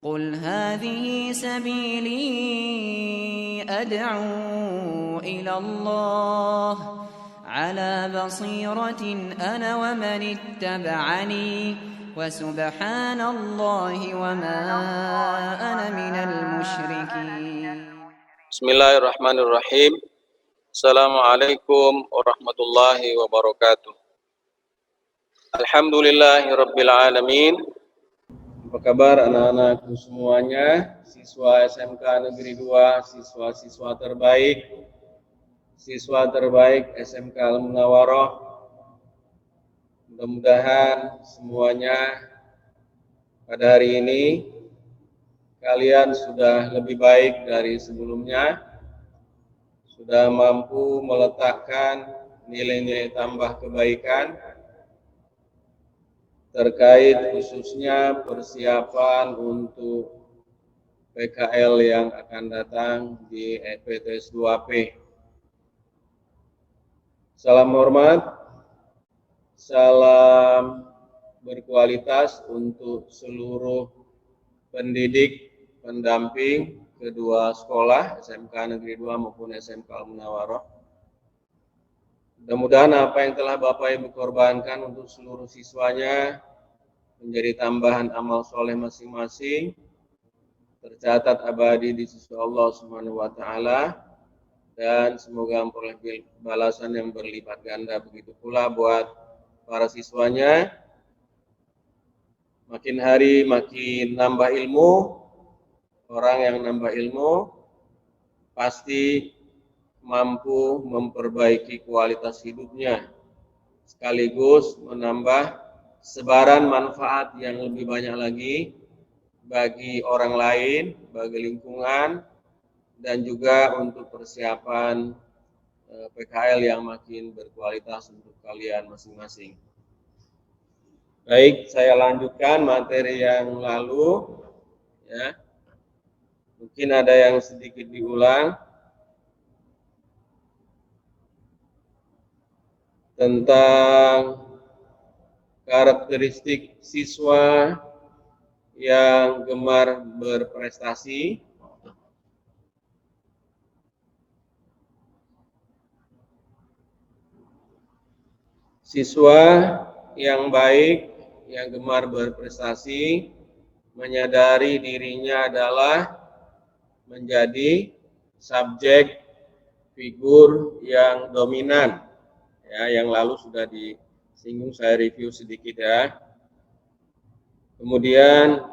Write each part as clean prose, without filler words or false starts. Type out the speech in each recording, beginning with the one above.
قل هذه سبيلي أدعو إلى الله على بصيرة أنا ومن اتبعني وسبحان الله وما أنا من المشركين. Bismillahirrahmanirrahim. Assalamualaikum warahmatullahi wabarakatuh. Alhamdulillahirabbil alamin. Apa kabar anak-anakku semuanya? Siswa SMK Negeri 2, siswa-siswa terbaik SMK Al-Munawarah. Mudah-mudahan semuanya pada hari ini kalian sudah lebih baik dari sebelumnya, sudah mampu meletakkan nilai-nilai tambah kebaikan terkait khususnya persiapan untuk PKL yang akan datang di EPTS 2P. Salam hormat, salam berkualitas untuk seluruh pendidik, pendamping kedua sekolah, SMK Negeri 2 maupun SMK Al-Munawarah. Mudah-mudahan apa yang telah Bapak Ibu korbankan untuk seluruh siswanya menjadi tambahan amal soleh masing-masing, tercatat abadi di sisi Allah Subhanahu wa Ta'ala, dan semoga memperoleh balasan yang berlipat ganda. Begitu pula buat para siswanya, makin hari makin nambah ilmu. Orang yang nambah ilmu pasti mampu memperbaiki kualitas hidupnya, sekaligus menambah sebaran manfaat yang lebih banyak lagi bagi orang lain, bagi lingkungan, dan juga untuk persiapan PKL yang makin berkualitas untuk kalian masing-masing. Baik, saya lanjutkan materi yang lalu, ya. Mungkin ada yang sedikit diulang tentang karakteristik siswa yang gemar berprestasi. Siswa yang baik, yang gemar berprestasi, menyadari dirinya adalah menjadi subjek figur yang dominan. Ya, yang lalu sudah disinggung, saya review sedikit ya. Kemudian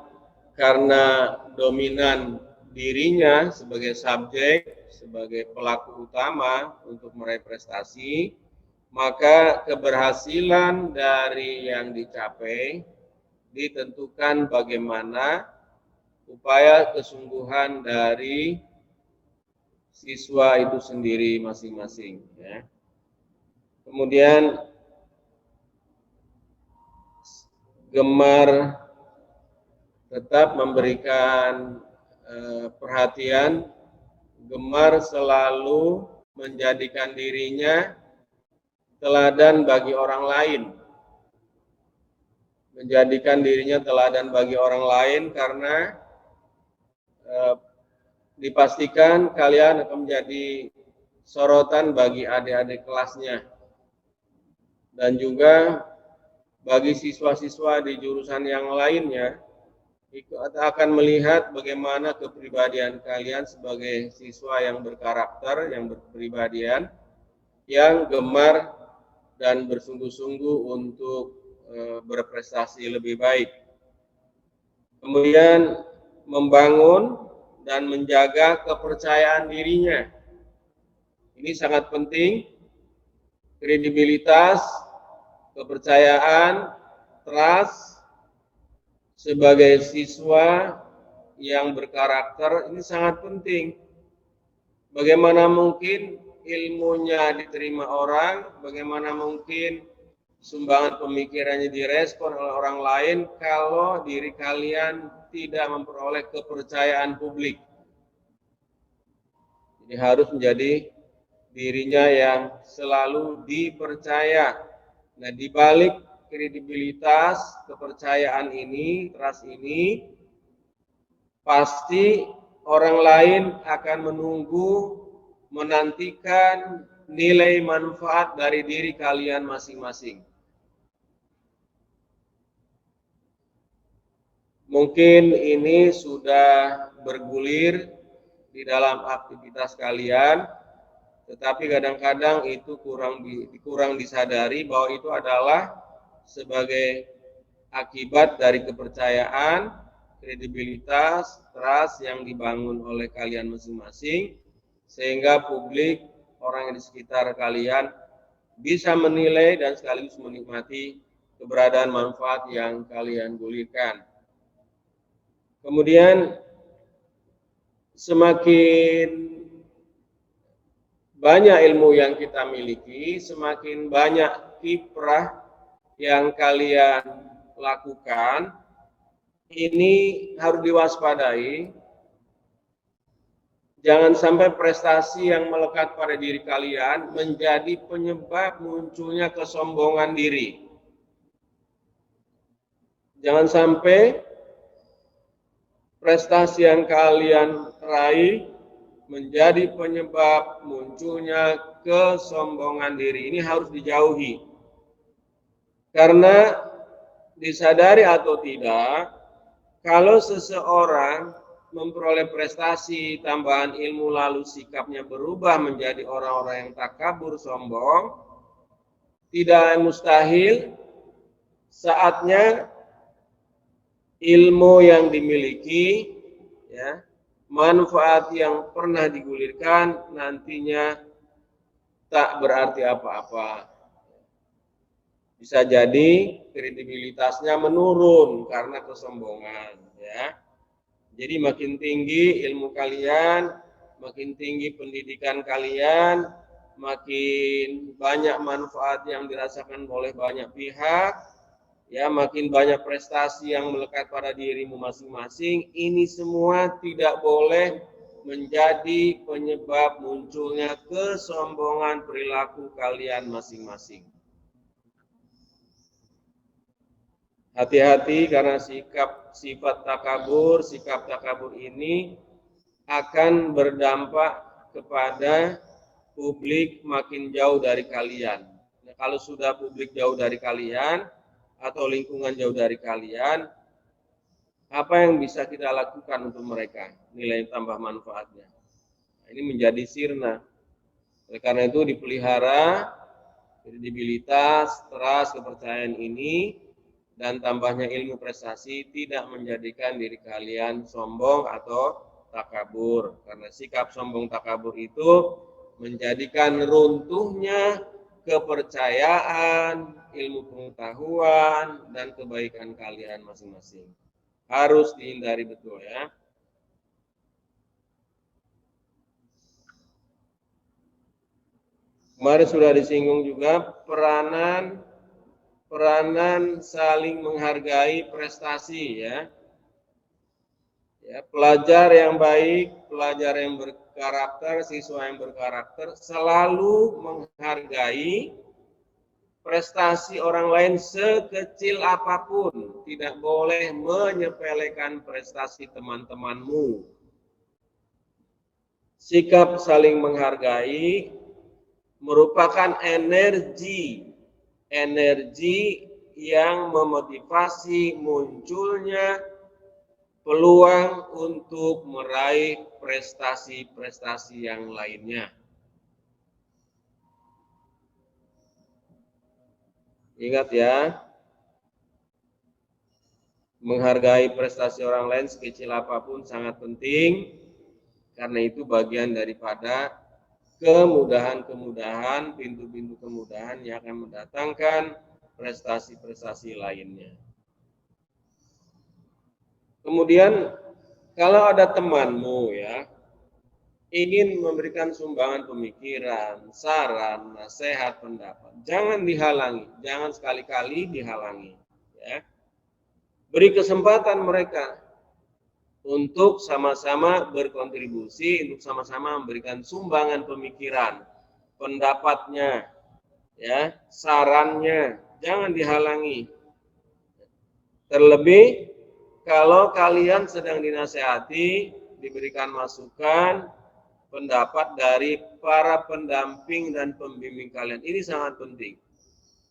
karena dominan dirinya sebagai subjek, sebagai pelaku utama untuk meraih prestasi, maka keberhasilan dari yang dicapai ditentukan bagaimana upaya kesungguhan dari siswa itu sendiri masing-masing. Ya. Kemudian gemar tetap memberikan perhatian, gemar selalu menjadikan dirinya teladan bagi orang lain. Menjadikan dirinya teladan bagi orang lain karena dipastikan kalian akan menjadi sorotan bagi adik-adik kelasnya. Dan juga bagi siswa-siswa di jurusan yang lainnya, akan melihat bagaimana kepribadian kalian sebagai siswa yang berkarakter, yang berkepribadian, yang gemar dan bersungguh-sungguh untuk berprestasi lebih baik. Kemudian membangun dan menjaga kepercayaan dirinya. Ini sangat penting, kredibilitas, kepercayaan, trust sebagai siswa yang berkarakter ini sangat penting. Bagaimana mungkin ilmunya diterima orang, bagaimana mungkin sumbangan pemikirannya direspon oleh orang lain kalau diri kalian tidak memperoleh kepercayaan publik. Jadi harus menjadi dirinya yang selalu dipercaya. Nah, di balik kredibilitas, kepercayaan ini, trust ini, pasti orang lain akan menunggu, menantikan nilai manfaat dari diri kalian masing-masing. Mungkin ini sudah bergulir di dalam aktivitas kalian, tetapi kadang-kadang itu kurang disadari bahwa itu adalah sebagai akibat dari kepercayaan, kredibilitas, trust yang dibangun oleh kalian masing-masing, sehingga publik, orang yang di sekitar kalian bisa menilai dan sekaligus menikmati keberadaan manfaat yang kalian gulirkan. Kemudian semakin banyak ilmu yang kita miliki, semakin banyak kiprah yang kalian lakukan, ini harus diwaspadai. Jangan sampai prestasi yang melekat pada diri kalian menjadi penyebab munculnya kesombongan diri. Jangan sampai prestasi yang kalian raih menjadi penyebab munculnya kesombongan diri. Ini harus dijauhi. Karena disadari atau tidak, kalau seseorang memperoleh prestasi, tambahan ilmu, lalu sikapnya berubah menjadi orang-orang yang takabur, sombong, tidak mustahil saatnya ilmu yang dimiliki, ya, manfaat yang pernah digulirkan nantinya tak berarti apa-apa. Bisa jadi kredibilitasnya menurun karena kesombongan, ya. Jadi makin tinggi ilmu kalian, makin tinggi pendidikan kalian, makin banyak manfaat yang dirasakan oleh banyak pihak, ya, makin banyak prestasi yang melekat pada dirimu masing-masing. Ini semua tidak boleh menjadi penyebab munculnya kesombongan perilaku kalian masing-masing. Hati-hati karena sifat takabur, sikap takabur ini akan berdampak kepada publik makin jauh dari kalian. Nah, kalau sudah publik jauh dari kalian atau lingkungan jauh dari kalian, apa yang bisa kita lakukan untuk mereka? Nilai tambah manfaatnya. Nah, ini menjadi sirna. Oleh karena itu dipelihara kredibilitas, trust, kepercayaan ini, dan tambahnya ilmu prestasi tidak menjadikan diri kalian sombong atau takabur. Karena sikap sombong takabur itu menjadikan runtuhnya kepercayaan, ilmu pengetahuan, dan kebaikan kalian masing-masing. Harus dihindari betul, ya. Kemarin sudah disinggung juga peranan saling menghargai prestasi, ya. Ya, pelajar yang baik, pelajar yang berkarakter, siswa yang berkarakter selalu menghargai prestasi orang lain sekecil apapun. Tidak boleh menyepelekan prestasi teman-temanmu. Sikap saling menghargai merupakan energi yang memotivasi munculnya peluang untuk meraih prestasi-prestasi yang lainnya. Ingat, ya, menghargai prestasi orang lain sekecil apapun sangat penting, karena itu bagian daripada kemudahan-kemudahan, pintu-pintu kemudahan yang akan mendatangkan prestasi-prestasi lainnya. Kemudian kalau ada temanmu, ya, ingin memberikan sumbangan pemikiran, saran, nasihat, pendapat, jangan dihalangi, jangan sekali-kali dihalangi, ya. Beri kesempatan mereka untuk sama-sama berkontribusi, untuk sama-sama memberikan sumbangan pemikiran, pendapatnya, ya, sarannya, jangan dihalangi. Terlebih kalau kalian sedang dinasehati, diberikan masukan, pendapat dari para pendamping dan pembimbing kalian. Ini sangat penting.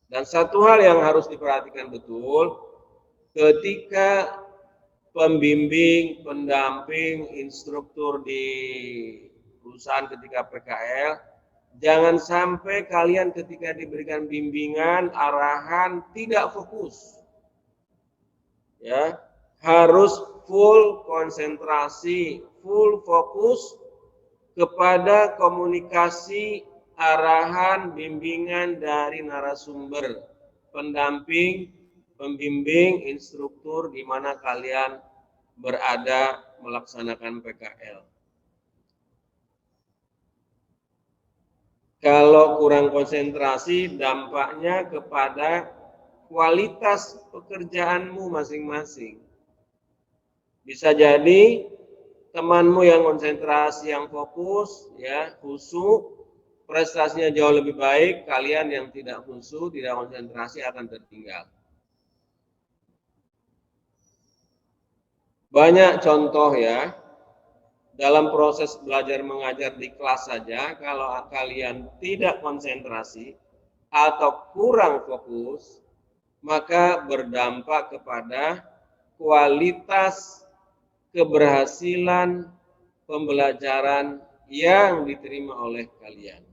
Dan satu hal yang harus diperhatikan betul, ketika pembimbing, pendamping, instruktur di perusahaan ketika PKL, jangan sampai kalian ketika diberikan bimbingan, arahan, tidak fokus. Ya, harus full konsentrasi, full fokus kepada komunikasi, arahan, bimbingan dari narasumber, pendamping, pembimbing, instruktur di mana kalian berada melaksanakan PKL. Kalau kurang konsentrasi, dampaknya kepada kualitas pekerjaanmu masing-masing. Bisa jadi temanmu yang konsentrasi, yang fokus, ya, khusyuk, prestasinya jauh lebih baik. Kalian yang tidak khusyuk, tidak konsentrasi akan tertinggal. Banyak contoh ya, dalam proses belajar mengajar di kelas saja, kalau kalian tidak konsentrasi atau kurang fokus, maka berdampak kepada kualitas keberhasilan pembelajaran yang diterima oleh kalian.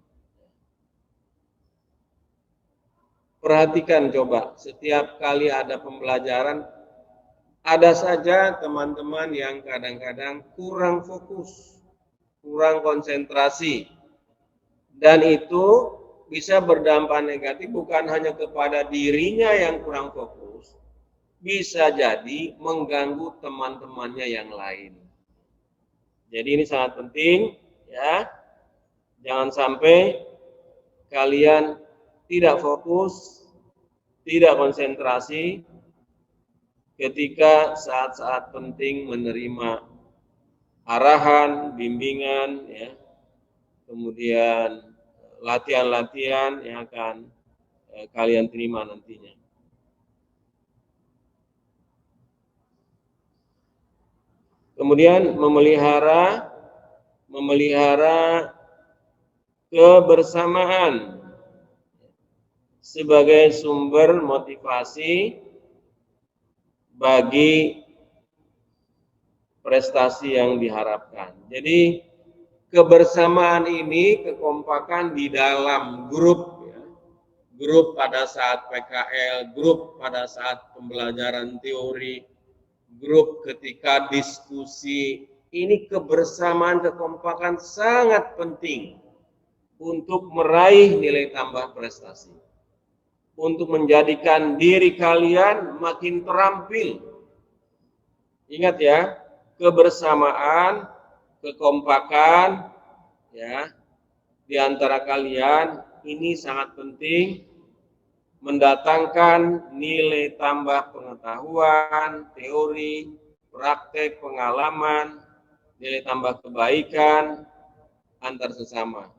Perhatikan coba, setiap kali ada pembelajaran, ada saja teman-teman yang kadang-kadang kurang fokus, kurang konsentrasi. Dan itu bisa berdampak negatif bukan hanya kepada dirinya yang kurang fokus, bisa jadi mengganggu teman-temannya yang lain. Jadi ini sangat penting ya. Jangan sampai kalian tidak fokus, tidak konsentrasi ketika saat-saat penting menerima arahan, bimbingan ya. Kemudian latihan-latihan yang akan kalian terima nantinya. Kemudian memelihara kebersamaan sebagai sumber motivasi bagi prestasi yang diharapkan. Jadi kebersamaan ini, kekompakan di dalam grup, ya. Grup pada saat PKL, grup pada saat pembelajaran teori, grup ketika diskusi, ini kebersamaan, kekompakan sangat penting untuk meraih nilai tambah prestasi. Untuk menjadikan diri kalian makin terampil. Ingat ya, kebersamaan, kekompakan ya di antara kalian ini sangat penting mendatangkan nilai tambah pengetahuan, teori, praktek, pengalaman, nilai tambah kebaikan antar sesama.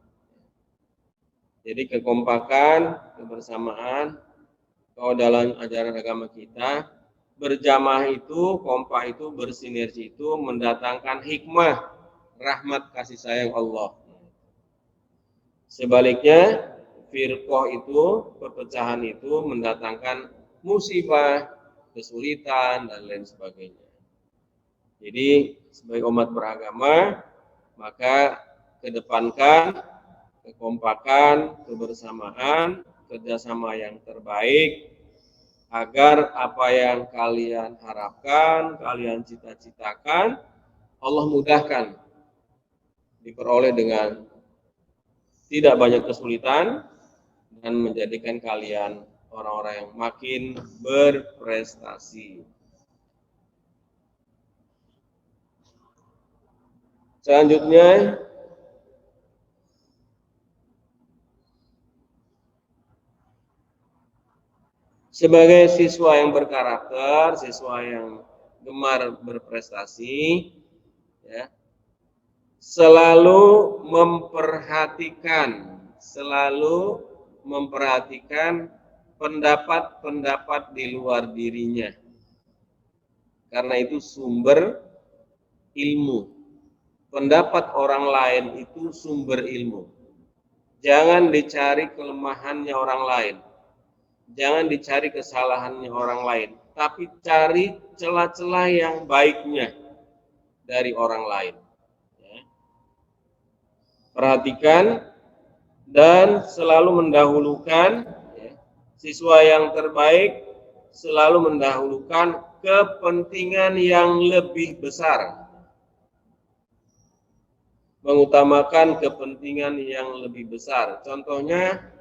Jadi kekompakan, kebersamaan, kalau dalam ajaran agama kita, berjamaah itu, kompak itu, bersinergi itu mendatangkan hikmah, rahmat kasih sayang Allah. Sebaliknya, firqah itu, perpecahan itu mendatangkan musibah, kesulitan, dan lain sebagainya. Jadi, sebagai umat beragama, maka kedepankan kekompakan, kebersamaan, kerjasama yang terbaik, agar apa yang kalian harapkan, kalian cita-citakan, Allah mudahkan, diperoleh dengan tidak banyak kesulitan, dan menjadikan kalian orang-orang yang makin berprestasi. Selanjutnya, sebagai siswa yang berkarakter, siswa yang gemar berprestasi, ya, selalu memperhatikan pendapat-pendapat di luar dirinya. Karena itu sumber ilmu. Pendapat orang lain itu sumber ilmu. Jangan dicari kelemahannya orang lain. Jangan dicari kesalahannya orang lain. Tapi cari celah-celah yang baiknya dari orang lain. Ya. Perhatikan dan selalu mendahulukan siswa yang terbaik, selalu mendahulukan kepentingan yang lebih besar, mengutamakan kepentingan yang lebih besar. Contohnya,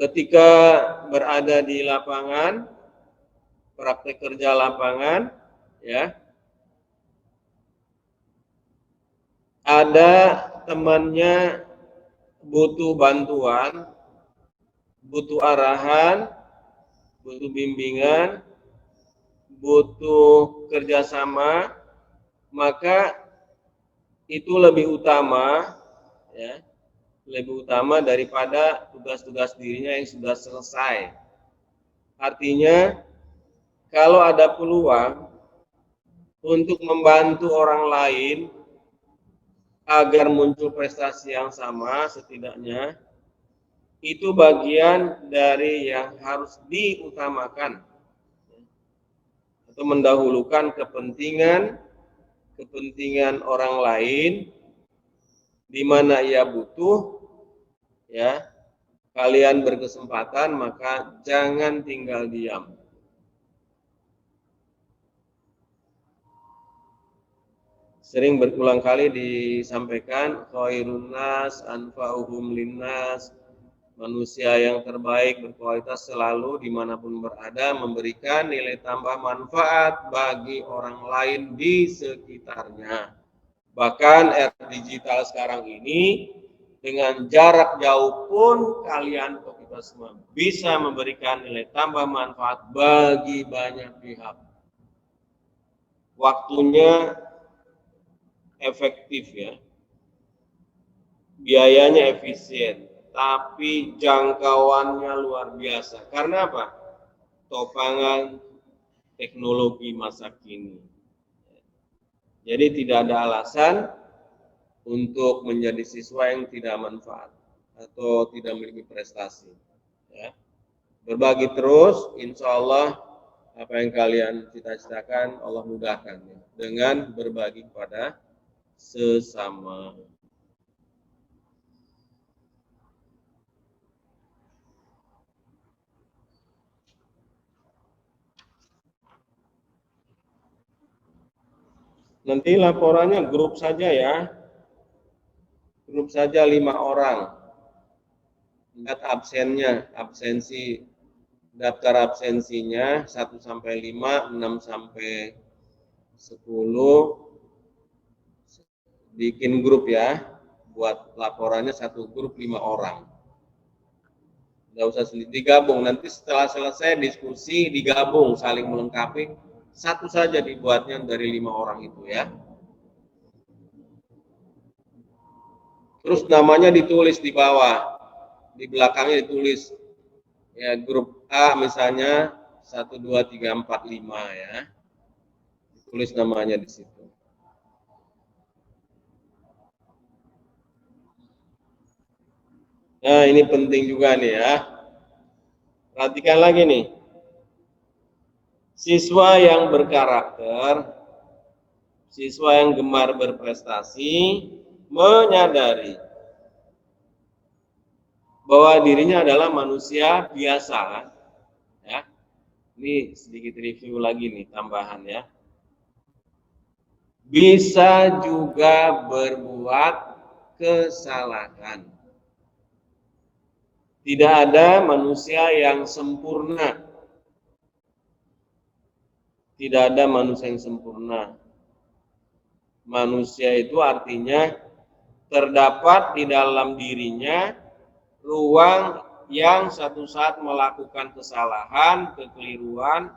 ketika berada di lapangan, praktek kerja lapangan, ya, ada temannya butuh bantuan, butuh arahan, butuh bimbingan, butuh kerjasama, maka itu lebih utama, ya, lebih utama daripada tugas-tugas dirinya yang sudah selesai. Artinya, kalau ada peluang untuk membantu orang lain agar muncul prestasi yang sama, setidaknya itu bagian dari yang harus diutamakan atau mendahulukan kepentingan orang lain di mana ia butuh, ya, kalian berkesempatan, maka jangan tinggal diam. Sering berulang kali disampaikan, khairun nas anfa'uhum linnas, manusia yang terbaik berkualitas selalu dimanapun berada memberikan nilai tambah manfaat bagi orang lain di sekitarnya. Bahkan era digital sekarang ini, dengan jarak jauh pun kalian atau kita semua bisa memberikan nilai tambah manfaat bagi banyak pihak. Waktunya efektif, ya, biayanya efisien, tapi jangkauannya luar biasa. Karena apa? Topangan teknologi masa kini. Jadi tidak ada alasan untuk menjadi siswa yang tidak manfaat atau tidak memiliki prestasi. Ya. Berbagi terus, insya Allah apa yang kalian cita-citakan Allah mudahkan, ya, dengan berbagi kepada sesama. Nanti laporannya grup saja, ya. Grup saja 5 orang. Lihat absennya, absensi, daftar absensinya 1 sampai 5, 6 sampai 10. Bikin grup, ya. Buat laporannya satu grup 5 orang. Nggak usah sendiri, digabung. Nanti setelah selesai diskusi digabung, saling melengkapi. Satu saja dibuatnya dari 5 orang itu, ya. Terus namanya ditulis di bawah, di belakangnya ditulis, ya, grup A misalnya 1, 2, 3, 4, 5, ya. Ditulis namanya di situ. Nah, ini penting juga nih, ya. Perhatikan lagi nih. Siswa yang berkarakter, siswa yang gemar berprestasi, menyadari bahwa dirinya adalah manusia biasa, ya. Ini sedikit review lagi nih, tambahan, ya. Bisa juga berbuat kesalahan. Tidak ada manusia yang sempurna. Tidak ada manusia yang sempurna. Manusia itu artinya terdapat di dalam dirinya ruang yang satu saat melakukan kesalahan, kekeliruan,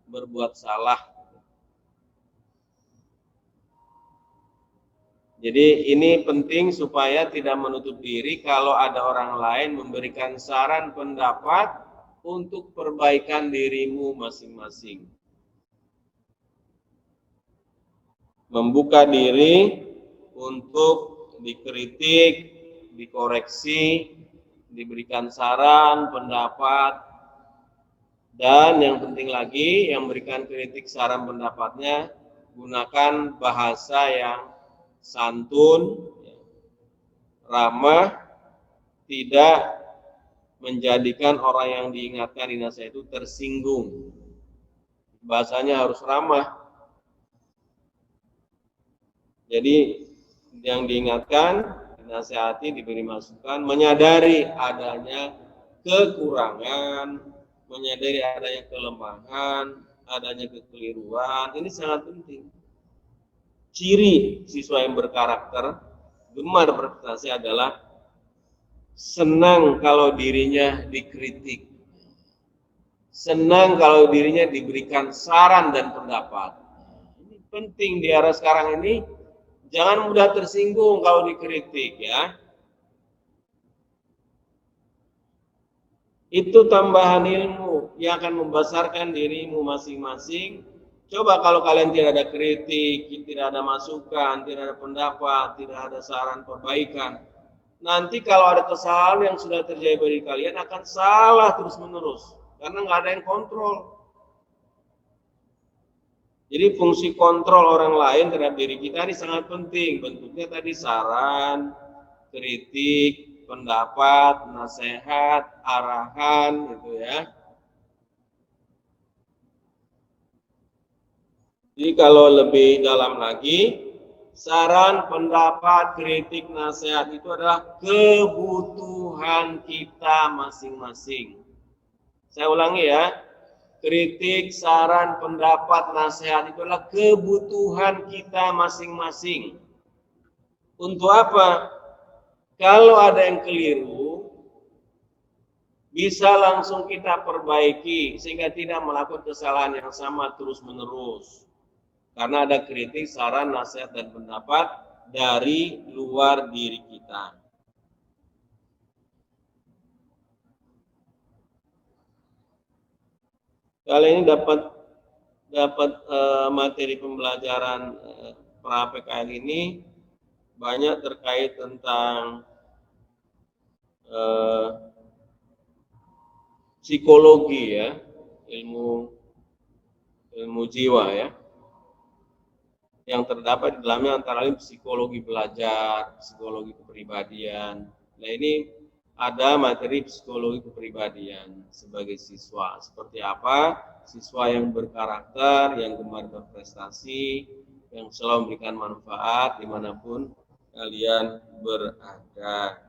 berbuat salah. Jadi ini penting supaya tidak menutup diri kalau ada orang lain memberikan saran pendapat untuk perbaikan dirimu masing-masing. membuka diri untuk dikritik, dikoreksi, diberikan saran, pendapat, dan yang penting lagi, yang memberikan kritik, saran, pendapatnya, gunakan bahasa yang santun, ramah, tidak menjadikan orang yang diingatkan, dinasihati itu tersinggung. Bahasanya harus ramah. Jadi yang diingatkan, dinasihati, diberi masukan, menyadari adanya kekurangan, menyadari adanya kelemahan, adanya kekeliruan, ini sangat penting. Ciri siswa yang berkarakter, gemar berprestasi adalah senang kalau dirinya dikritik, senang kalau dirinya diberikan saran dan pendapat. Ini penting di era sekarang ini, jangan mudah tersinggung kalau dikritik ya. Itu tambahan ilmu yang akan membesarkan dirimu masing-masing. Coba kalau kalian tidak ada kritik, tidak ada masukan, tidak ada pendapat, tidak ada saran perbaikan, nanti kalau ada kesalahan yang sudah terjadi bagi kalian akan salah terus-menerus, karena nggak ada yang kontrol. Jadi fungsi kontrol orang lain terhadap diri kita ini sangat penting. Bentuknya tadi saran, kritik, pendapat, nasihat, arahan, gitu ya. Jadi kalau lebih dalam lagi, saran, pendapat, kritik, nasihat itu adalah kebutuhan kita masing-masing. Saya ulangi ya, kritik, saran, pendapat, nasihat itu adalah kebutuhan kita masing-masing. Untuk apa? Kalau ada yang keliru, bisa langsung kita perbaiki sehingga tidak melakukan kesalahan yang sama terus-menerus. Karena ada kritik, saran, nasihat, dan pendapat dari luar diri kita. Kali ini dapat materi pembelajaran pra PKL ini banyak terkait tentang psikologi ya, ilmu jiwa ya, yang terdapat di dalamnya antara lain psikologi belajar, psikologi kepribadian. Nah ini ada materi psikologi kepribadian sebagai siswa. Seperti apa siswa yang berkarakter, yang gemar berprestasi, yang selalu memberikan manfaat dimanapun kalian berada.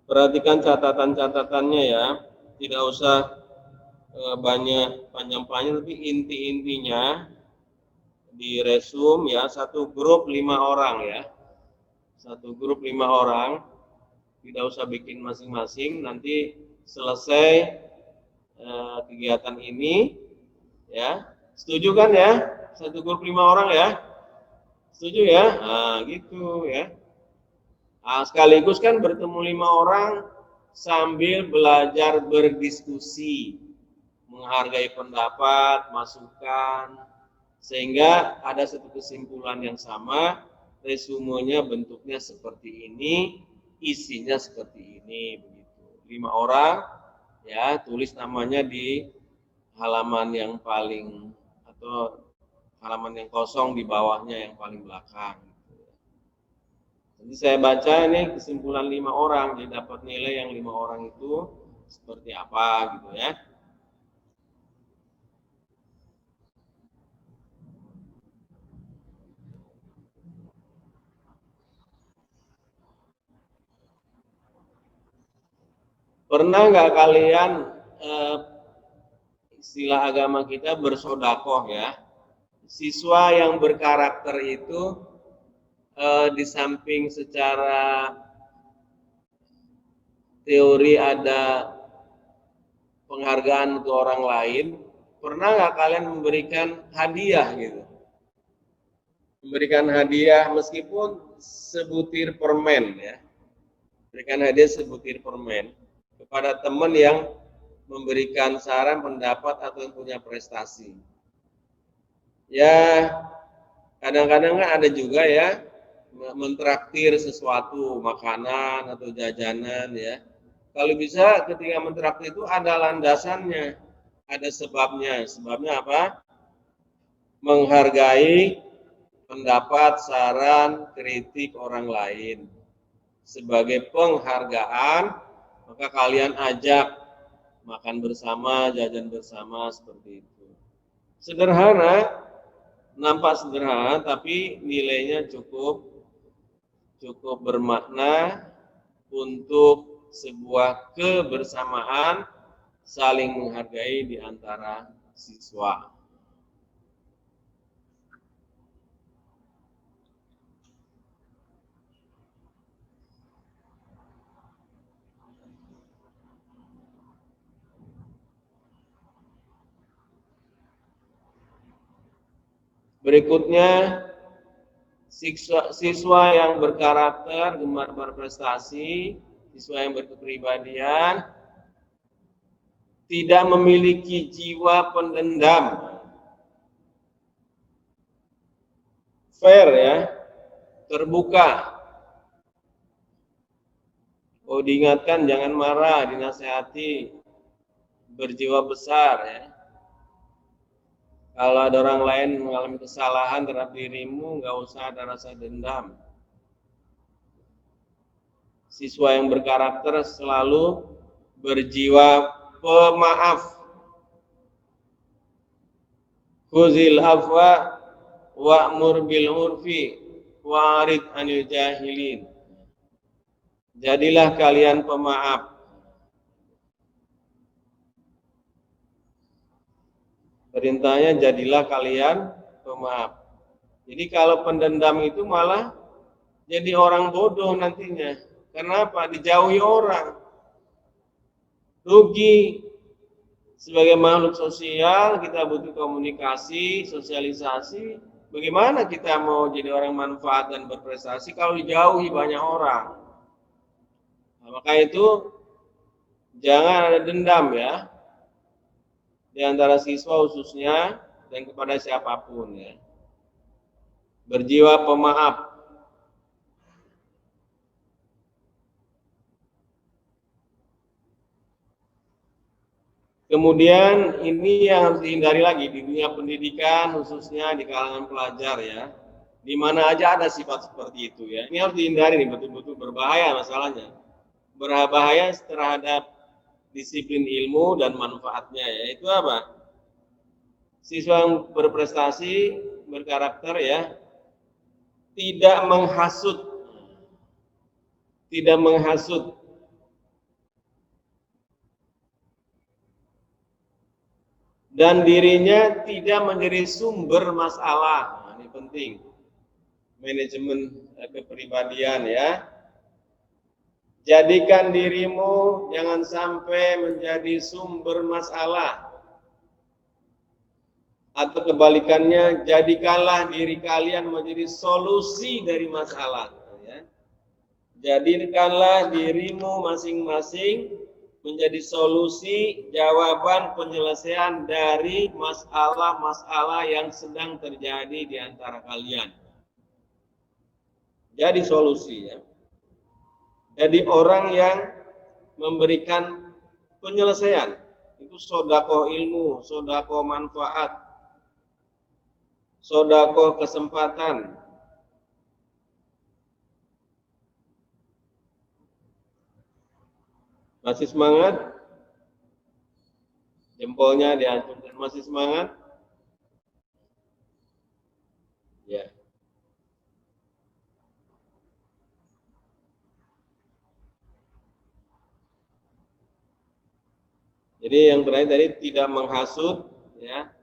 Perhatikan catatan-catatannya ya, tidak usah banyak panjang-panjang, tapi inti-intinya di resume ya. Satu grup 5 orang ya, satu grup 5 orang, tidak usah bikin masing-masing. Nanti selesai kegiatan ini ya, setuju kan ya, satu grup 5 orang ya, setuju ya, nah gitu ya. Nah, sekaligus kan bertemu 5 orang sambil belajar berdiskusi, menghargai pendapat, masukan, sehingga ada satu kesimpulan yang sama, resumenya bentuknya seperti ini, isinya seperti ini, begitu. 5 orang, ya, tulis namanya di halaman yang paling atau halaman yang kosong di bawahnya yang paling belakang. Jadi saya baca ini kesimpulan 5 orang, jadi dapat nilai yang 5 orang itu seperti apa gitu ya. Pernah nggak kalian istilah agama kita bersodakoh ya? Siswa yang berkarakter itu di samping secara teori ada penghargaan untuk orang lain, pernah nggak kalian memberikan hadiah gitu? Memberikan hadiah meskipun sebutir permen ya. Berikan hadiah sebutir permen kepada teman yang memberikan saran, pendapat atau yang punya prestasi. Ya, kadang-kadang kan ada juga ya mentraktir sesuatu, makanan atau jajanan ya. Kalau bisa ketika mentraktir itu ada landasannya, ada sebabnya. Sebabnya apa? Menghargai pendapat, saran, kritik orang lain. Sebagai penghargaan, maka kalian ajak makan bersama, jajan bersama, seperti itu. Sederhana, nampak sederhana, tapi nilainya cukup bermakna untuk sebuah kebersamaan saling menghargai di antara siswa. Berikutnya, siswa yang berkarakter, gemar berprestasi, siswa yang berkepribadian, tidak memiliki jiwa pendendam. Fair ya, terbuka. Oh, diingatkan jangan marah, dinasehati, berjiwa besar ya. Kalau ada orang lain mengalami kesalahan terhadap dirimu, nggak usah ada rasa dendam. Siswa yang berkarakter selalu berjiwa pemaaf. Khuzil afwa wa'mur bil urfi wa'rid anil jahilin. Jadilah kalian pemaaf. Perintahnya jadilah kalian pemaaf. Jadi kalau pendendam itu malah jadi orang bodoh nantinya. Kenapa? Dijauhi orang. Rugi. Sebagai makhluk sosial, kita butuh komunikasi, sosialisasi. Bagaimana kita mau jadi orang manfaat dan berprestasi kalau dijauhi banyak orang? Nah, maka itu jangan ada dendam ya. Di antara siswa khususnya dan kepada siapapun ya. Berjiwa pemaaf. Kemudian ini yang harus dihindari lagi di dunia pendidikan khususnya di kalangan pelajar ya. Di mana aja ada sifat seperti itu ya. Ini harus dihindari nih, betul-betul berbahaya masalahnya. Berbahaya terhadap disiplin ilmu dan manfaatnya, yaitu apa? Siswa yang berprestasi, berkarakter ya, tidak menghasut dan dirinya tidak menjadi sumber masalah. Nah, ini penting. Manajemen kepribadian ya. Jadikan dirimu jangan sampai menjadi sumber masalah. Atau kebalikannya, jadikanlah diri kalian menjadi solusi dari masalah. Ya. Jadikanlah dirimu masing-masing menjadi solusi, jawaban, penyelesaian dari masalah-masalah yang sedang terjadi di antara kalian. Jadi solusi ya. Jadi orang yang memberikan penyelesaian, itu sodako ilmu, sodako manfaat, sodako kesempatan. Masih semangat? Jempolnya diacungkan. Masih semangat? Ya. Jadi yang terakhir tadi tidak menghasut, ya.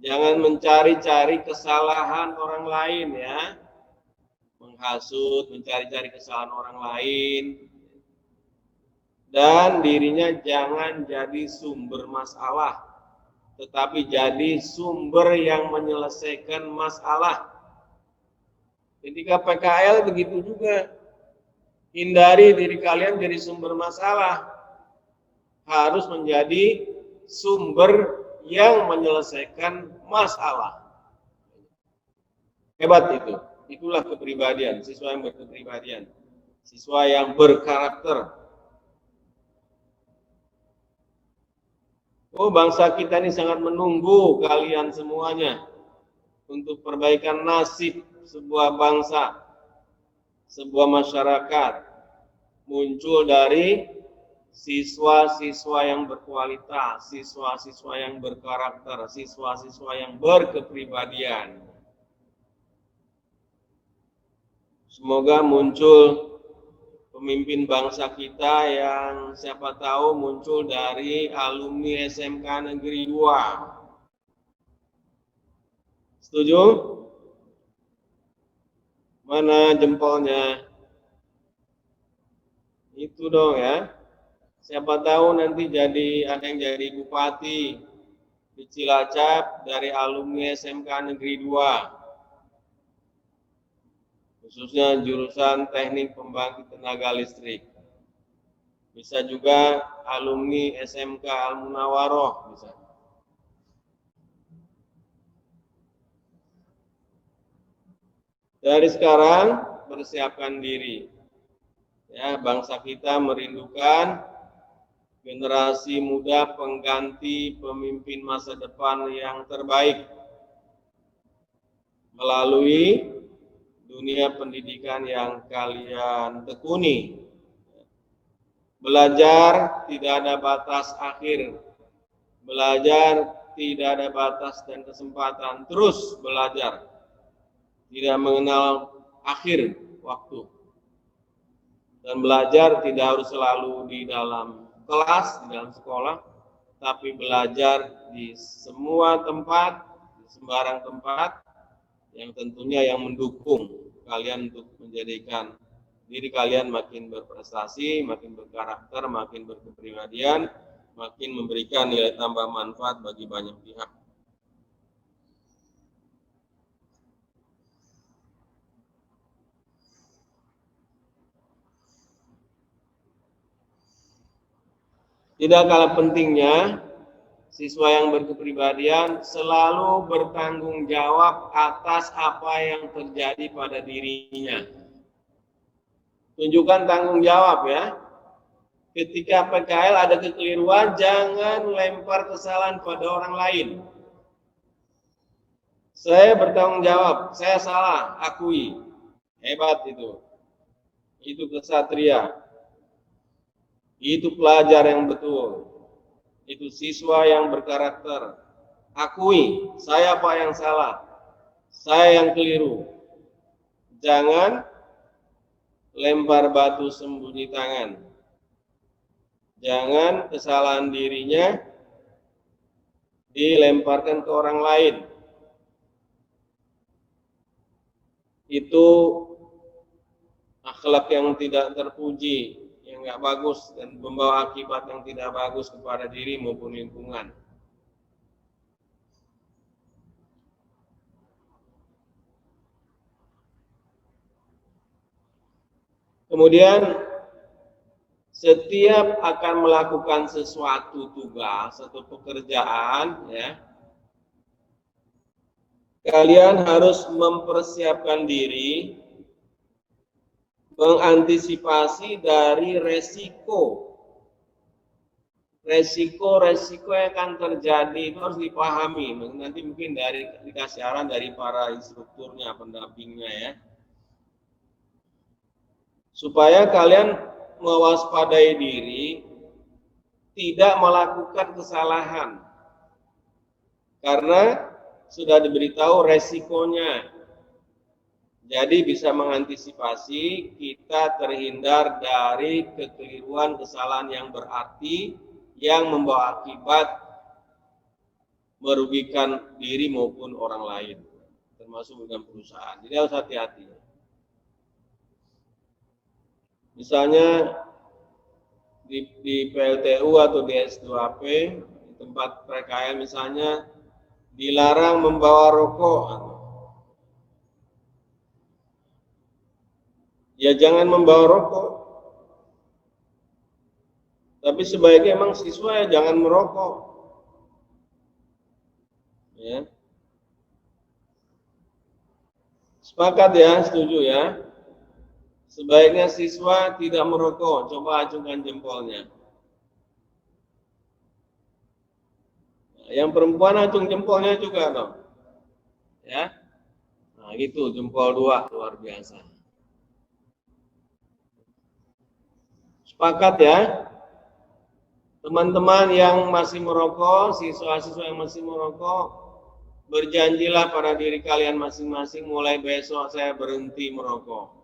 Jangan mencari-cari kesalahan orang lain, ya. Menghasut, mencari-cari kesalahan orang lain, dan dirinya jangan jadi sumber masalah. tetapi jadi sumber yang menyelesaikan masalah. Ketika PKL begitu juga. Hindari diri kalian jadi sumber masalah. Harus menjadi sumber yang menyelesaikan masalah. Hebat itu. Itulah kepribadian, siswa yang berkepribadian. Siswa yang berkarakter. Oh, bangsa kita ini sangat menunggu kalian semuanya untuk perbaikan nasib sebuah bangsa, sebuah masyarakat, muncul dari siswa-siswa yang berkualitas, siswa-siswa yang berkarakter, siswa-siswa yang berkepribadian. Semoga muncul pemimpin bangsa kita yang siapa tahu muncul dari alumni SMK Negeri 2. Setuju? Mana jempolnya? Itu dong ya. Siapa tahu nanti ada yang jadi bupati di Cilacap dari alumni SMK Negeri 2. Khususnya jurusan teknik pembangkit tenaga listrik. Bisa juga alumni SMK Al-Munawaroh bisa. Dari sekarang persiapkan diri. Ya, bangsa kita merindukan generasi muda pengganti pemimpin masa depan yang terbaik melalui dunia pendidikan yang kalian tekuni. Belajar tidak ada batas akhir. Belajar tidak ada batas dan kesempatan. Terus belajar. Tidak mengenal akhir waktu. Dan belajar tidak harus selalu di dalam kelas, di dalam sekolah, tapi belajar di semua tempat, di sembarang tempat, yang tentunya yang mendukung kalian untuk menjadikan diri kalian makin berprestasi, makin berkarakter, makin berkepribadian, makin memberikan nilai tambah manfaat bagi banyak pihak. Tidak kalah pentingnya, siswa yang berkepribadian selalu bertanggung jawab atas apa yang terjadi pada dirinya. Tunjukkan tanggung jawab ya. Ketika PKL ada kekeliruan, jangan lempar kesalahan pada orang lain. Saya bertanggung jawab, saya salah, akui. Hebat itu. Itu kesatria. Itu pelajar yang betul. Itu siswa yang berkarakter. Akui, saya apa yang salah. Saya yang keliru. Jangan lempar batu sembunyi tangan. Jangan kesalahan dirinya dilemparkan ke orang lain. Itu akhlak yang tidak terpuji, yang nggak bagus dan membawa akibat yang tidak bagus kepada diri maupun lingkungan. Kemudian setiap akan melakukan sesuatu tugas atau pekerjaan, ya, kalian harus mempersiapkan diri, mengantisipasi dari resiko yang akan terjadi itu harus dipahami. Nanti mungkin dikasih arahan dari para instrukturnya, pendampingnya ya, supaya kalian mewaspadai diri, tidak melakukan kesalahan karena sudah diberitahu resikonya. Jadi bisa mengantisipasi, kita terhindar dari kekeliruan, kesalahan yang berarti yang membawa akibat merugikan diri maupun orang lain, termasuk dengan perusahaan. Jadi harus hati-hati. Misalnya di PLTU atau di S2P tempat PKL misalnya dilarang membawa rokok, ya jangan membawa rokok. Tapi sebaiknya emang siswa ya jangan merokok. Ya. Sepakat ya, setuju ya. Sebaiknya siswa tidak merokok. Coba acungkan jempolnya. Nah, yang perempuan acung jempolnya juga dong. Ya. Nah, gitu jempol 2 luar biasa. Sepakat ya. Teman-teman yang masih merokok, siswa-siswa yang masih merokok, berjanjilah pada diri kalian masing-masing mulai besok saya berhenti merokok.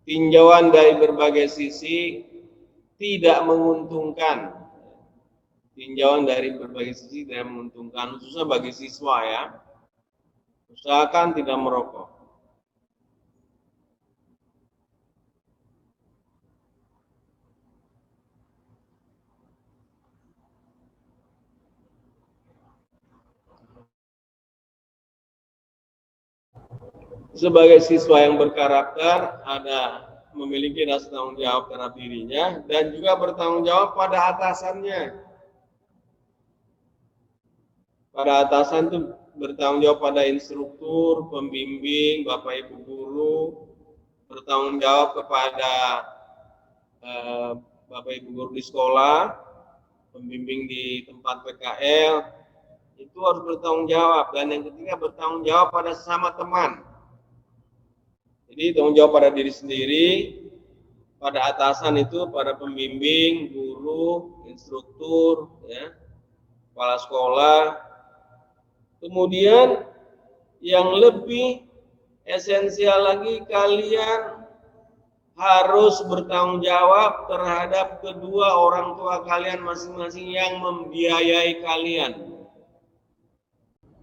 Tinjauan dari berbagai sisi tidak menguntungkan. Tinjauan dari berbagai sisi tidak menguntungkan, khususnya bagi siswa ya. Usahakan tidak merokok. Sebagai siswa yang berkarakter, ada memiliki rasa tanggung jawab terhadap dirinya dan juga bertanggung jawab pada atasannya. Pada atasan itu bertanggung jawab pada instruktur, pembimbing, Bapak Ibu guru, bertanggung jawab kepada Bapak Ibu guru di sekolah, pembimbing di tempat PKL, itu harus bertanggung jawab. Dan yang ketiga bertanggung jawab pada sesama teman. Jadi tanggung jawab pada diri sendiri, pada atasan itu, pada pembimbing, guru, instruktur, ya, kepala sekolah. Kemudian yang lebih esensial lagi, kalian harus bertanggung jawab terhadap kedua orang tua kalian masing-masing yang membiayai kalian.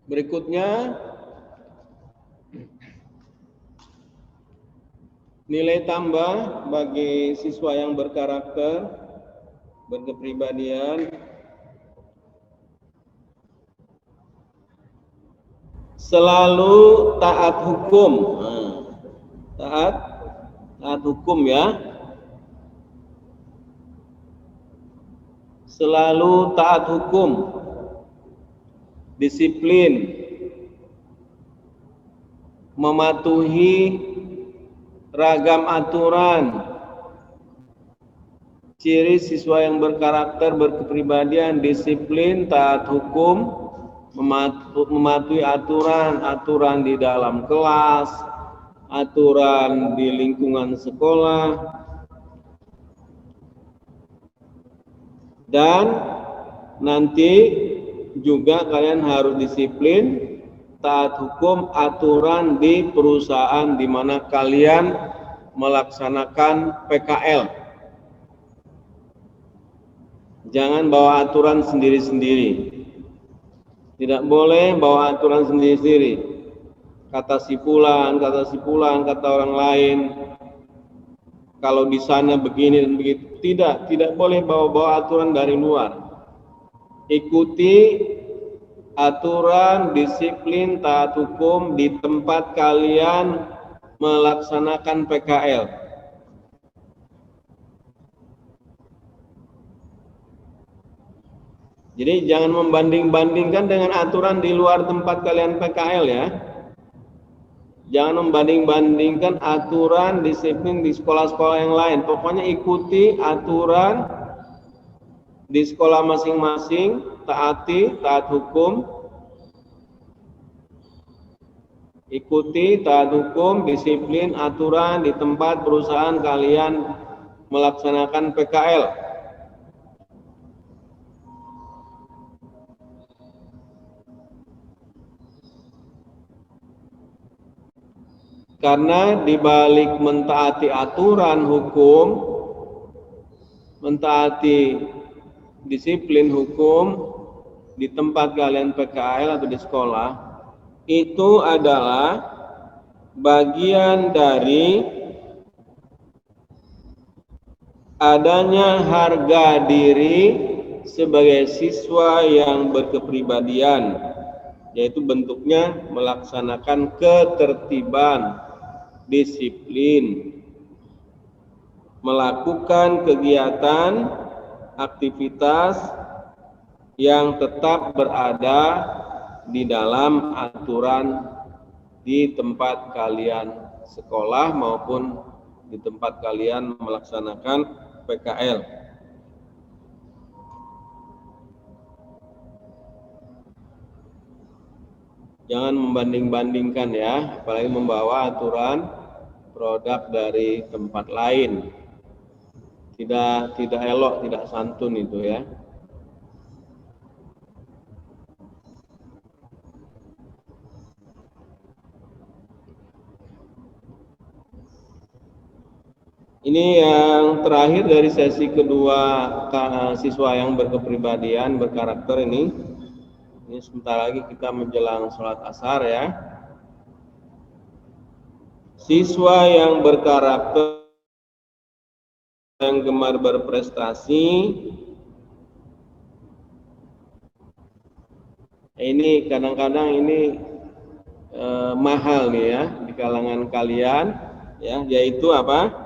Berikutnya, nilai tambah bagi siswa yang berkarakter, berkepribadian, selalu taat hukum. Taat hukum ya. Selalu taat hukum, disiplin, mematuhi ragam aturan. Ciri siswa yang berkarakter, berkepribadian, disiplin, taat hukum, mematuhi aturan di dalam kelas, aturan di lingkungan sekolah, dan nanti juga kalian harus disiplin, taat hukum, aturan di perusahaan di mana kalian melaksanakan PKL. Jangan bawa aturan sendiri-sendiri. Tidak boleh bawa aturan sendiri-sendiri. Kata si fulan, kata orang lain. Kalau di sana begini dan begitu. Tidak boleh bawa-bawa aturan dari luar. Ikuti aturan, disiplin, taat hukum di tempat kalian melaksanakan PKL. Jadi jangan membanding-bandingkan dengan aturan di luar tempat kalian PKL ya. Jangan membanding-bandingkan aturan, disiplin di sekolah-sekolah yang lain. Pokoknya ikuti aturan di sekolah masing-masing, taat hukum, ikuti, taat hukum, disiplin, aturan di tempat perusahaan kalian melaksanakan PKL. Karena dibalik mentaati aturan hukum, mentaati disiplin hukum di tempat kalian PKL atau di sekolah, itu adalah bagian dari adanya harga diri sebagai siswa yang berkepribadian, yaitu bentuknya melaksanakan ketertiban, disiplin, melakukan kegiatan, aktivitas yang tetap berada di dalam aturan di tempat kalian sekolah maupun di tempat kalian melaksanakan PKL. Jangan membanding-bandingkan ya, apalagi membawa aturan produk dari tempat lain. Tidak elok, tidak santun itu ya. Ini yang terakhir dari sesi kedua siswa yang berkepribadian, berkarakter ini. Ini sebentar lagi kita menjelang sholat asar ya. Siswa yang berkarakter, yang gemar berprestasi, ini kadang-kadang ini mahal nih ya di kalangan kalian ya, yaitu apa?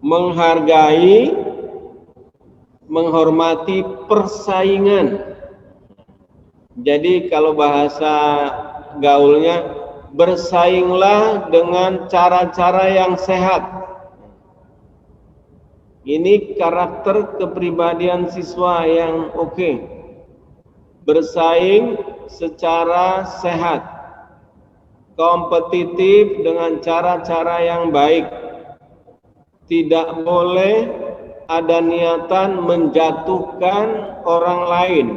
Menghargai, menghormati persaingan. Jadi kalau bahasa gaulnya, bersainglah dengan cara-cara yang sehat. Ini karakter kepribadian siswa yang oke. Bersaing secara sehat, kompetitif dengan cara-cara yang baik. Tidak boleh ada niatan menjatuhkan orang lain.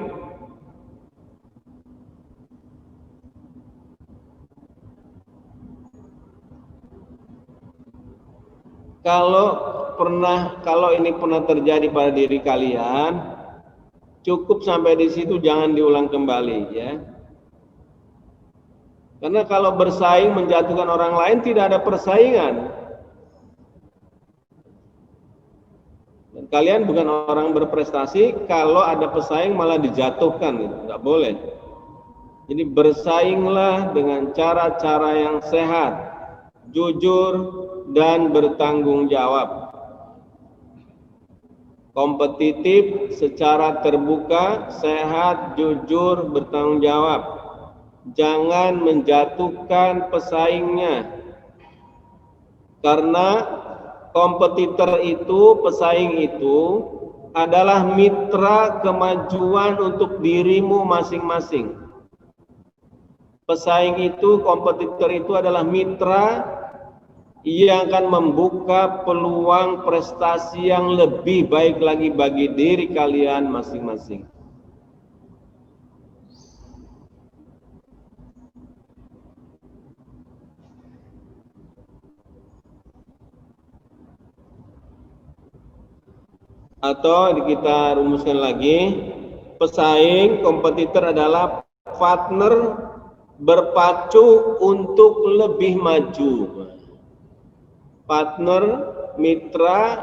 Kalau ini pernah terjadi pada diri kalian, cukup sampai di situ, jangan diulang kembali ya. Karena kalau bersaing menjatuhkan orang lain, tidak ada persaingan. Dan kalian bukan orang berprestasi, kalau ada pesaing malah dijatuhkan, itu nggak boleh. Jadi bersainglah dengan cara-cara yang sehat, jujur, dan bertanggung jawab. Kompetitif secara terbuka, sehat, jujur, bertanggung jawab. Jangan menjatuhkan pesaingnya. Karena kompetitor itu, pesaing itu adalah mitra kemajuan untuk dirimu masing-masing. Pesaing itu, kompetitor itu adalah mitra yang akan membuka peluang prestasi yang lebih baik lagi bagi diri kalian masing-masing. Atau kita rumuskan lagi, pesaing, kompetitor adalah partner berpacu untuk lebih maju. Partner, mitra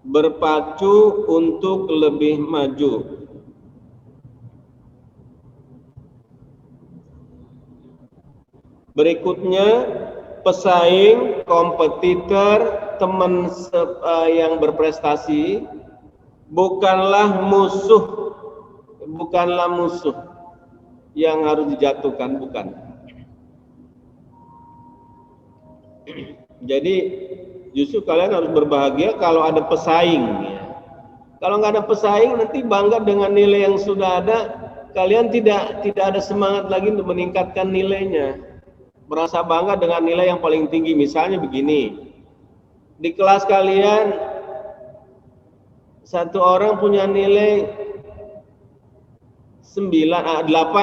berpacu untuk lebih maju. Berikutnya, pesaing, kompetitor, teman yang berprestasi bukanlah musuh yang harus dijatuhkan, bukan. Jadi justru kalian harus berbahagia kalau ada pesaing ya. Kalau nggak ada pesaing, nanti bangga dengan nilai yang sudah ada, kalian tidak ada semangat lagi untuk meningkatkan nilainya. Merasa bangga dengan nilai yang paling tinggi. Misalnya begini, di kelas kalian satu orang punya nilai 8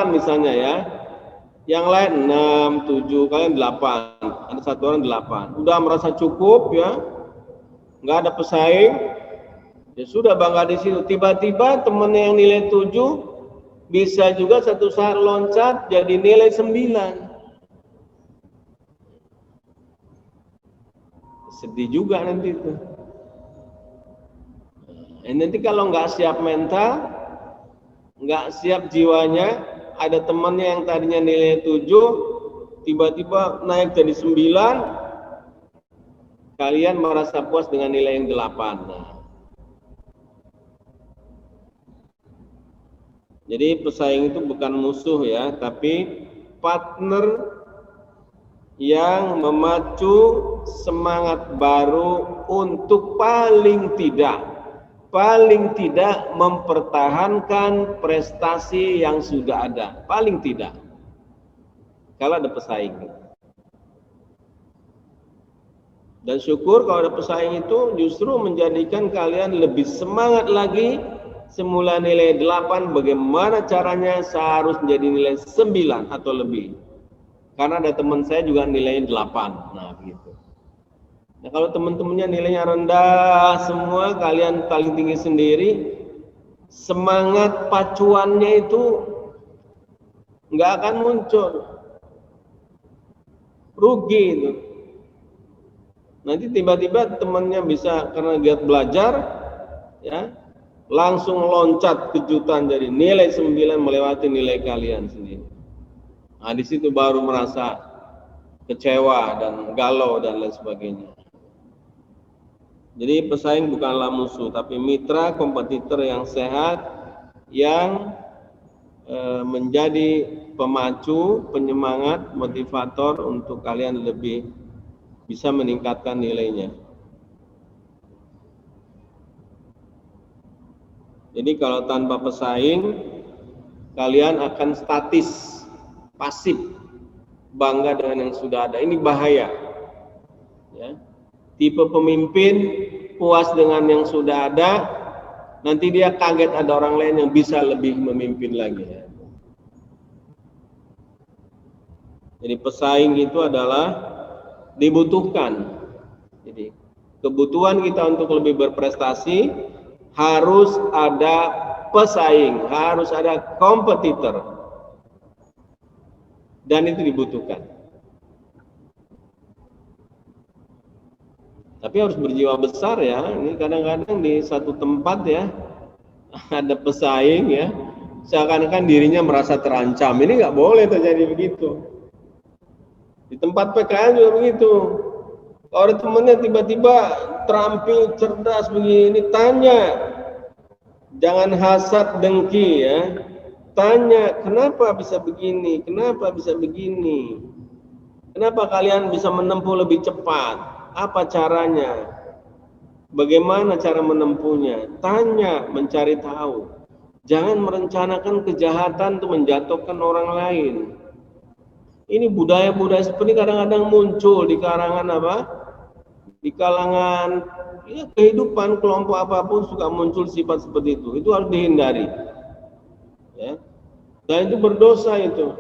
misalnya ya, yang lain 6, 7, kalian 8, ada satu orang 8. Udah merasa cukup ya, nggak ada pesaing, ya sudah bangga di situ. Tiba-tiba temennya yang nilai 7 bisa juga satu saat loncat jadi nilai 9. Sedih juga nanti itu. Nanti kalau nggak siap mental, nggak siap jiwanya, ada temannya yang tadinya nilai 7, tiba-tiba naik jadi 9, kalian merasa puas dengan nilai yang 8. Nah, jadi pesaing itu bukan musuh ya, tapi partner yang memacu semangat baru untuk paling tidak mempertahankan prestasi yang sudah ada, paling tidak. Kalau ada pesaing. Dan syukur kalau ada pesaing itu justru menjadikan kalian lebih semangat lagi. Semula nilai 8, bagaimana caranya saya harus menjadi nilai 9 atau lebih. Karena ada teman saya juga nilainya 8. Nah, begitu. Nah, kalau teman-temannya nilainya rendah semua, kalian paling tinggi sendiri, semangat pacuannya itu nggak akan muncul. Rugi itu. Nanti tiba-tiba temannya bisa karena giat belajar, ya, langsung loncat kejutan jadi nilai 9 melewati nilai kalian sendiri. Nah, di situ baru merasa kecewa dan galau dan lain sebagainya. Jadi pesaing bukanlah musuh, tapi mitra kompetitor yang sehat, yang menjadi pemacu, penyemangat, motivator untuk kalian lebih bisa meningkatkan nilainya. Jadi kalau tanpa pesaing, kalian akan statis, pasif, bangga dengan yang sudah ada. Ini bahaya. Ya. Tipe pemimpin puas dengan yang sudah ada, nanti dia kaget ada orang lain yang bisa lebih memimpin lagi. Ya. Jadi pesaing itu adalah dibutuhkan. Jadi kebutuhan kita untuk lebih berprestasi harus ada pesaing, harus ada kompetitor, dan itu dibutuhkan. Tapi harus berjiwa besar ya. Ini kadang-kadang di satu tempat ya ada pesaing ya, seakan-akan dirinya merasa terancam. Ini nggak boleh terjadi begitu. Di tempat PKN juga begitu. Kalau ada temennya tiba-tiba terampil, cerdas begini, tanya. Jangan hasad dengki ya. Tanya, kenapa bisa begini? Kenapa bisa begini? Kenapa kalian bisa menempuh lebih cepat? Apa caranya? Bagaimana cara menempuhnya? Tanya, mencari tahu. Jangan merencanakan kejahatan untuk menjatuhkan orang lain. Ini budaya-budaya seperti kadang-kadang muncul di kalangan apa? Di kalangan ya, kehidupan kelompok apapun suka muncul sifat seperti itu. Itu harus dihindari. Ya. Dan itu berdosa itu.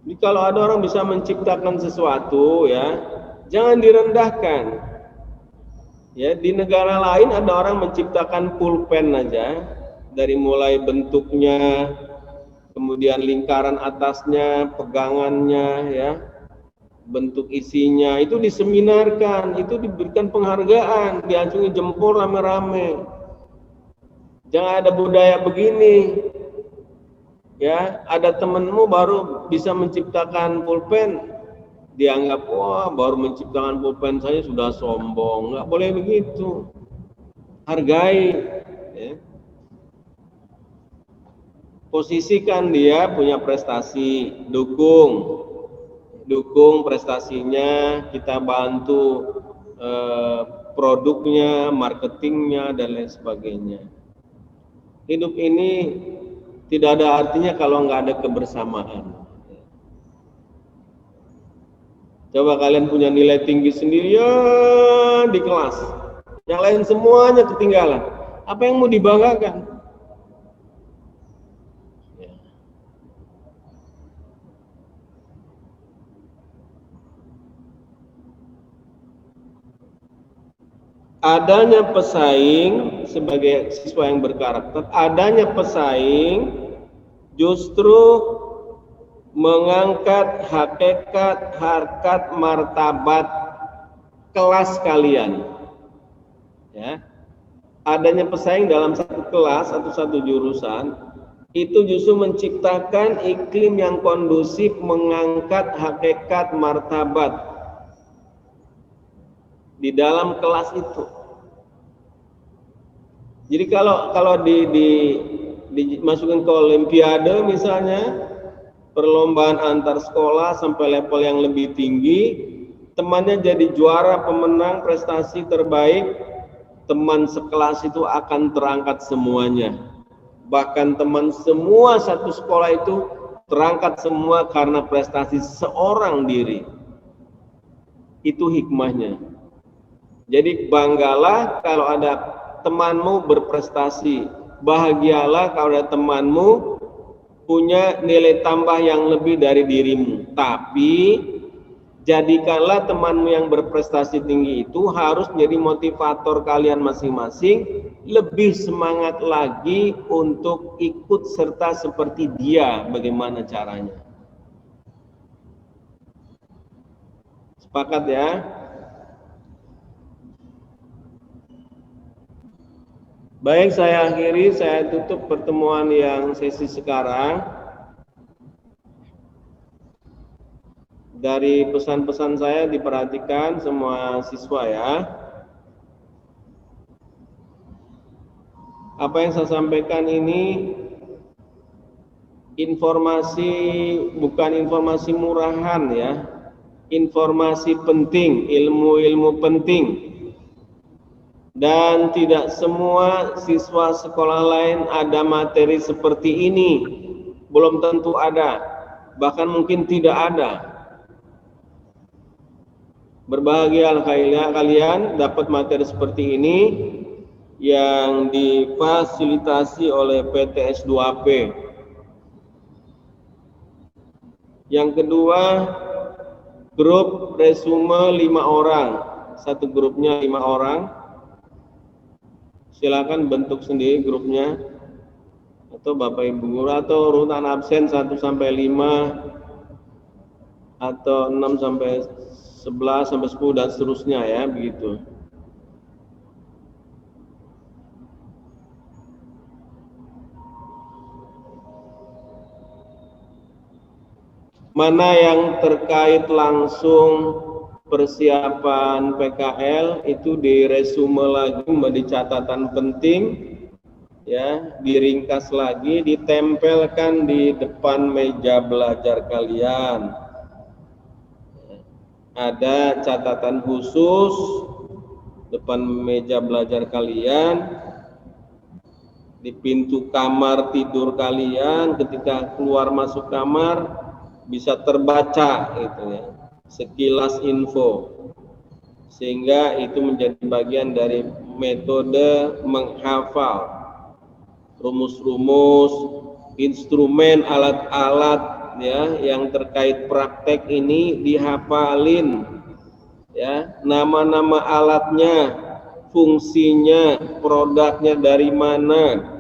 Jadi kalau ada orang bisa menciptakan sesuatu ya, jangan direndahkan. Ya, di negara lain ada orang menciptakan pulpen aja, dari mulai bentuknya, kemudian lingkaran atasnya, pegangannya, ya, bentuk isinya, itu diseminarkan, itu diberikan penghargaan, diacungi jempol rame-rame. Jangan ada budaya begini, ya, ada temenmu baru bisa menciptakan pulpen, dianggap, wah baru menciptakan pulpen saya sudah sombong. Nggak boleh begitu, hargai, ya. Posisikan dia punya prestasi, dukung prestasinya, kita bantu produknya, marketingnya, dan lain sebagainya. Hidup ini tidak ada artinya kalau nggak ada kebersamaan. Coba kalian punya nilai tinggi sendirian di kelas, yang lain semuanya ketinggalan. Apa yang mau dibanggakan? Adanya pesaing sebagai siswa yang berkarakter, adanya pesaing justru mengangkat hakikat, harkat, martabat kelas kalian. ya. Adanya pesaing dalam satu kelas atau satu jurusan itu justru menciptakan iklim yang kondusif mengangkat hakikat martabat di dalam kelas itu. Jadi kalau dimasukkan ke olimpiade misalnya, perlombaan antar sekolah sampai level yang lebih tinggi, temannya jadi juara, pemenang, prestasi terbaik, teman sekelas itu akan terangkat semuanya. Bahkan teman semua satu sekolah itu terangkat semua karena prestasi seorang diri. Itu hikmahnya. Jadi banggalah kalau ada temanmu berprestasi, bahagialah kalau ada temanmu punya nilai tambah yang lebih dari dirimu. Tapi jadikanlah temanmu yang berprestasi tinggi itu harus menjadi motivator kalian masing-masing, lebih semangat lagi untuk ikut serta seperti dia. Bagaimana caranya? Sepakat ya? Baik, saya akhiri, saya tutup pertemuan yang sesi sekarang. Dari pesan-pesan saya diperhatikan semua siswa ya. Apa yang saya sampaikan ini informasi, bukan informasi murahan ya. Informasi penting, ilmu-ilmu penting. Dan tidak semua siswa sekolah lain ada materi seperti ini. Belum tentu ada, bahkan mungkin tidak ada. Berbahagialah kalian dapat materi seperti ini yang difasilitasi oleh PT S2P. Yang kedua, grup resume 5 orang. Satu grupnya 5 orang. Silakan bentuk sendiri grupnya, atau Bapak Ibu guru, atau urutan absen 1 sampai 5 atau 6 sampai 11 sampai 10 dan seterusnya ya, begitu. Mana yang terkait langsung persiapan PKL itu diresume lagi menjadi catatan penting ya, diringkas lagi, ditempelkan di depan meja belajar kalian. Ada catatan khusus depan meja belajar kalian, di pintu kamar tidur kalian, ketika keluar masuk kamar bisa terbaca itu ya, sekilas info, sehingga itu menjadi bagian dari metode menghafal rumus-rumus, instrumen, alat-alat ya yang terkait praktek ini dihafalin ya, nama-nama alatnya, fungsinya, produknya dari mana,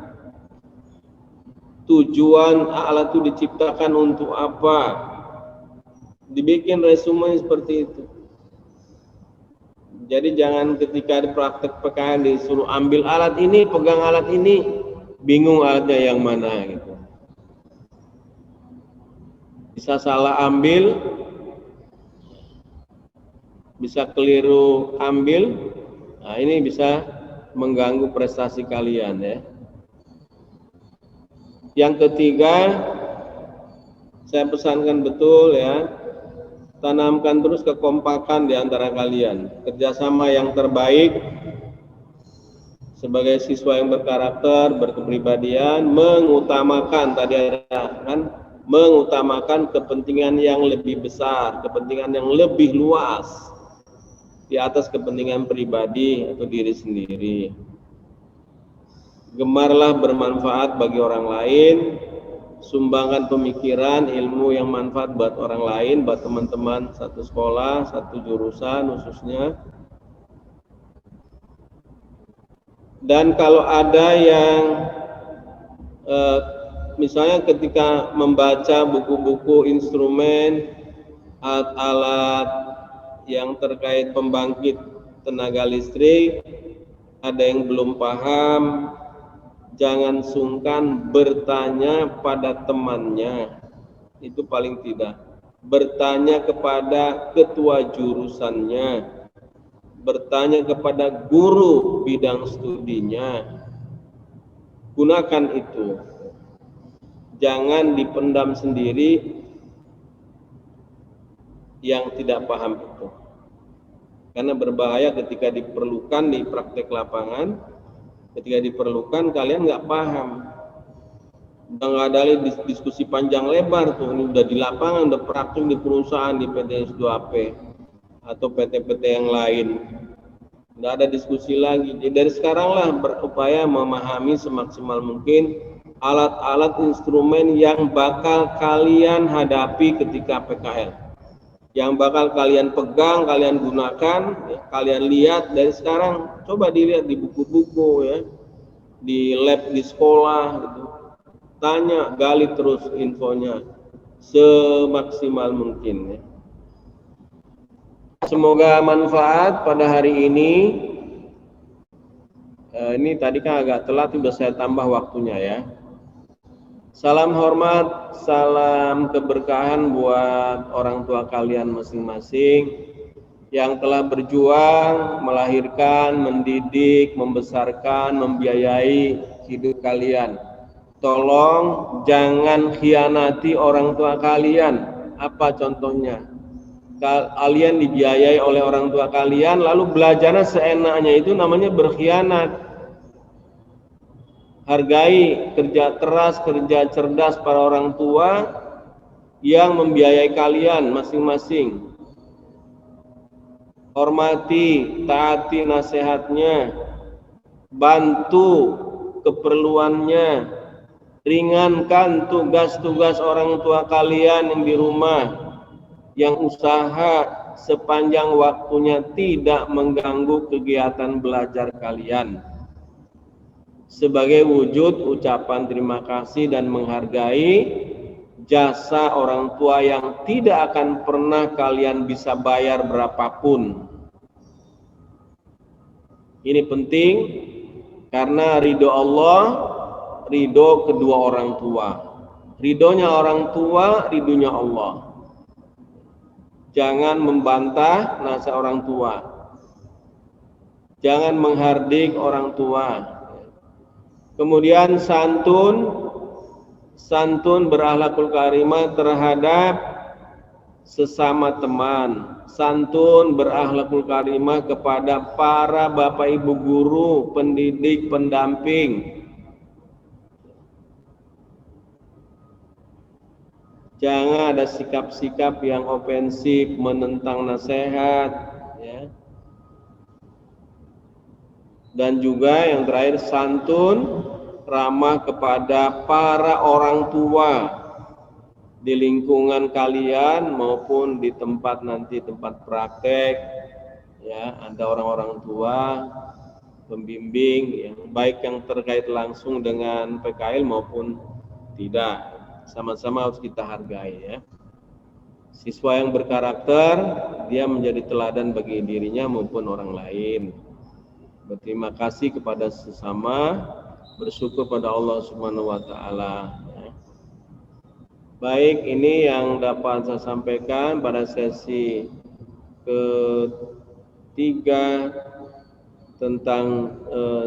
tujuan alat itu diciptakan untuk apa, dibikin resume seperti itu. Jadi jangan ketika di praktek PKL disuruh ambil alat ini, pegang alat ini, bingung alatnya yang mana gitu. Bisa salah ambil, bisa keliru ambil. Nah, ini bisa mengganggu prestasi kalian ya. Yang ketiga, saya pesankan betul ya, tanamkan terus kekompakan di antara kalian, kerjasama yang terbaik sebagai siswa yang berkarakter, berkepribadian, mengutamakan tadi ada kan, mengutamakan kepentingan yang lebih besar, kepentingan yang lebih luas di atas kepentingan pribadi atau diri sendiri. Gemarlah bermanfaat bagi orang lain, sumbangkan pemikiran, ilmu yang manfaat buat orang lain, buat teman-teman satu sekolah, satu jurusan khususnya. Dan kalau ada yang misalnya ketika membaca buku-buku instrumen, alat-alat yang terkait pembangkit tenaga listrik, ada yang belum paham, jangan sungkan bertanya pada temannya. Itu paling tidak. Bertanya kepada ketua jurusannya, bertanya kepada guru bidang studinya. Gunakan itu. Jangan dipendam sendiri yang tidak paham itu. Karena berbahaya ketika diperlukan di praktek lapangan, ketika diperlukan kalian nggak paham. Udah nggak ada diskusi panjang lebar tuh, ini udah di lapangan, udah praktek di perusahaan, di PT S2AP atau PT-PT yang lain. Nggak ada diskusi lagi. Jadi dari sekaranglah berupaya memahami semaksimal mungkin alat-alat instrumen yang bakal kalian hadapi ketika PKL. Yang bakal kalian pegang, kalian gunakan, ya, kalian lihat dari sekarang. Coba dilihat di buku-buku ya, di lab di sekolah gitu. Tanya, gali terus infonya semaksimal mungkin ya. Semoga manfaat pada hari ini. Ini tadi kan agak telat, sudah saya tambah waktunya ya. Salam hormat, salam keberkahan buat orang tua kalian masing-masing yang telah berjuang, melahirkan, mendidik, membesarkan, membiayai hidup kalian. Tolong jangan khianati orang tua kalian. Apa contohnya? Kalian dibiayai oleh orang tua kalian, lalu belajarnya seenaknya, itu namanya berkhianat. Hargai kerja keras, kerja cerdas para orang tua yang membiayai kalian masing-masing. Hormati, taati nasihatnya, bantu keperluannya, ringankan tugas-tugas orang tua kalian yang di rumah, yang usaha sepanjang waktunya tidak mengganggu kegiatan belajar kalian. Sebagai wujud ucapan terima kasih dan menghargai jasa orang tua yang tidak akan pernah kalian bisa bayar berapapun. Ini penting karena ridho Allah, ridho kedua orang tua. Ridhonya orang tua, ridhonya Allah. Jangan membantah nasihat orang tua. Jangan menghardik orang tua. Kemudian santun berakhlakul karimah terhadap sesama teman. Santun berakhlakul karimah kepada para bapak ibu guru, pendidik, pendamping. Jangan ada sikap-sikap yang ofensif, menentang nasihat, ya. Dan juga yang terakhir, santun ramah kepada para orang tua di lingkungan kalian maupun di tempat nanti tempat praktek, ya, ada orang-orang tua pembimbing yang baik yang terkait langsung dengan PKL maupun tidak, sama-sama harus kita hargai ya. Siswa yang berkarakter dia menjadi teladan bagi dirinya maupun orang lain. Berterima kasih kepada sesama, bersyukur pada Allah Subhanahu wa taala. Baik, ini yang dapat saya sampaikan pada sesi ketiga tentang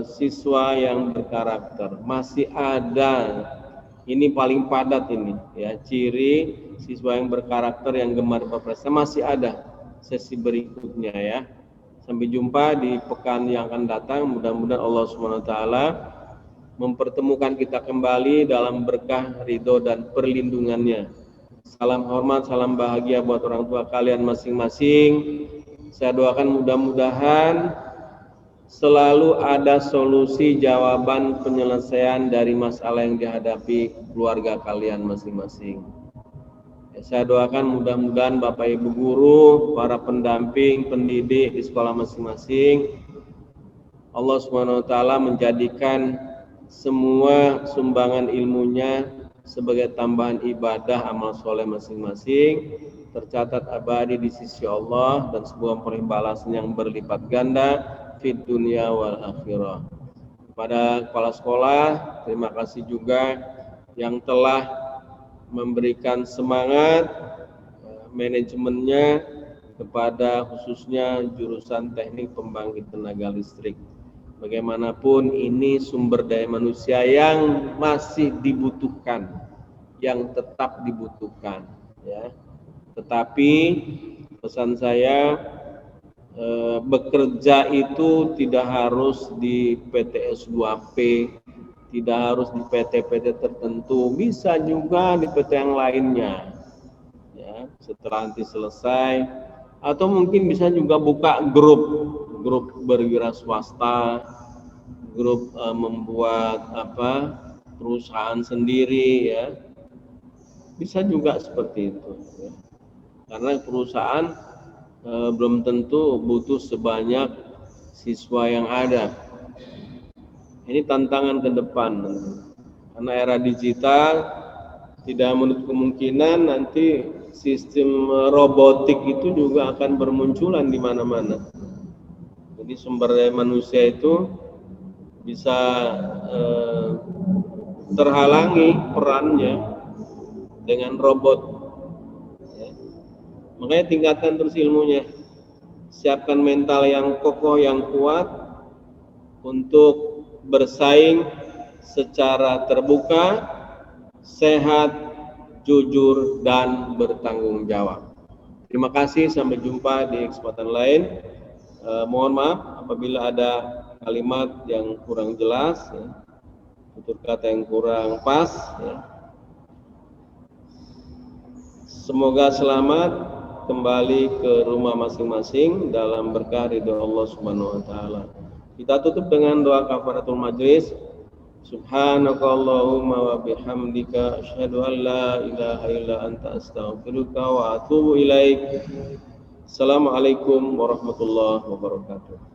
siswa yang berkarakter. Masih ada, ini paling padat ini ya, ciri siswa yang berkarakter yang gemar berprestasi. Masih ada sesi berikutnya ya. Sampai jumpa di pekan yang akan datang. Mudah-mudahan Allah SWT mempertemukan kita kembali dalam berkah, ridho, dan perlindungannya. Salam hormat, salam bahagia buat orang tua kalian masing-masing. Saya doakan mudah-mudahan selalu ada solusi, jawaban, penyelesaian dari masalah yang dihadapi keluarga kalian masing-masing. Saya doakan mudah-mudahan Bapak Ibu guru, para pendamping, pendidik di sekolah masing-masing, Allah SWT menjadikan semua sumbangan ilmunya sebagai tambahan ibadah amal soleh masing-masing, tercatat abadi di sisi Allah dan sebuah balasan yang berlipat ganda. fid dunya wal akhirah. Kepada kepala sekolah, terima kasih juga yang telah memberikan semangat manajemennya kepada khususnya jurusan teknik pembangkit tenaga listrik. Bagaimanapun ini sumber daya manusia yang masih dibutuhkan, yang tetap dibutuhkan, ya. Tetapi pesan saya, bekerja itu tidak harus di PTS 2P, tidak harus di PT-PT tertentu, bisa juga di PT yang lainnya, ya, setelah nanti selesai, atau mungkin bisa juga buka grup berwira swasta, grup membuat perusahaan sendiri, ya, bisa juga seperti itu, ya. Karena perusahaan belum tentu butuh sebanyak siswa yang ada. Ini tantangan ke depan, karena era digital tidak menutup kemungkinan nanti sistem robotik itu juga akan bermunculan di mana-mana. Jadi sumber daya manusia itu bisa terhalangi perannya dengan robot, ya. Makanya tingkatkan terus ilmunya, siapkan mental yang kokoh, yang kuat untuk bersaing secara terbuka, sehat, jujur, dan bertanggung jawab. Terima kasih, sampai jumpa di kesempatan lain. Mohon maaf apabila ada kalimat yang kurang jelas, ya, tutur kata yang kurang pas, ya. Semoga selamat kembali ke rumah masing-masing dalam berkah ridho Allah Subhanahu wa taala. Kita tutup dengan doa kafaratul majlis. Subhanakallahumma wa bihamdika asyhadu an la ilaha illa anta astaghfiruka wa atubu ilaik. Assalamualaikum warahmatullahi wabarakatuh.